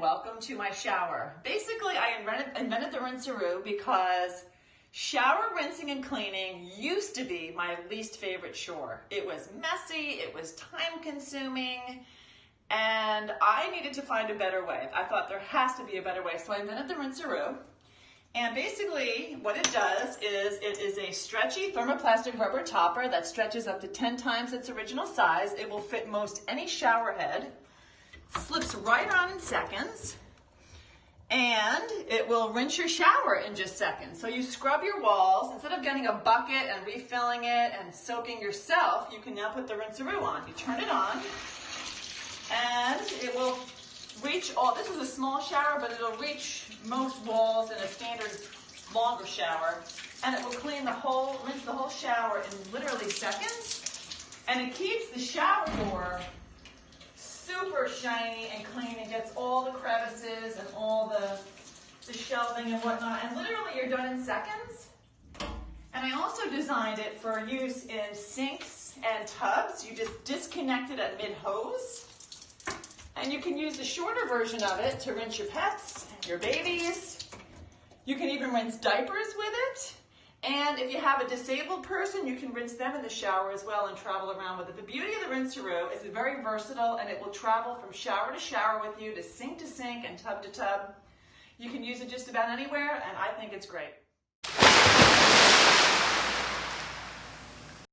welcome to my shower. Basically, I invented the Rinsaroo because shower rinsing and cleaning used to be my least favorite chore. It was messy, it was time consuming, and I needed to find a better way. I thought there has to be a better way, so I invented the Rinsaroo. And basically what it does is it is a stretchy thermoplastic rubber topper that stretches up to 10 times its original size. It will fit most any shower head, slips right on in seconds, and it will rinse your shower in just seconds. So you scrub your walls. Instead of getting a bucket and refilling it and soaking yourself, you can now put the Rinsaroo on. You turn it on and it will reach all, this is a small shower, but it'll reach most walls in a standard longer shower, and it will clean the whole, rinse the whole shower in literally seconds, and it keeps the shower door super shiny and clean. It gets all the crevices and all the shelving and whatnot, and literally you're done in seconds. And I also designed it for use in sinks and tubs. You just disconnect it at mid-hose. And you can use the shorter version of it to rinse your pets, your babies. You can even rinse diapers with it. And if you have a disabled person, you can rinse them in the shower as well and travel around with it. The beauty of the Rinsaroo is it's very versatile, and it will travel from shower to shower with you, to sink and tub to tub. You can use it just about anywhere, and I think it's great.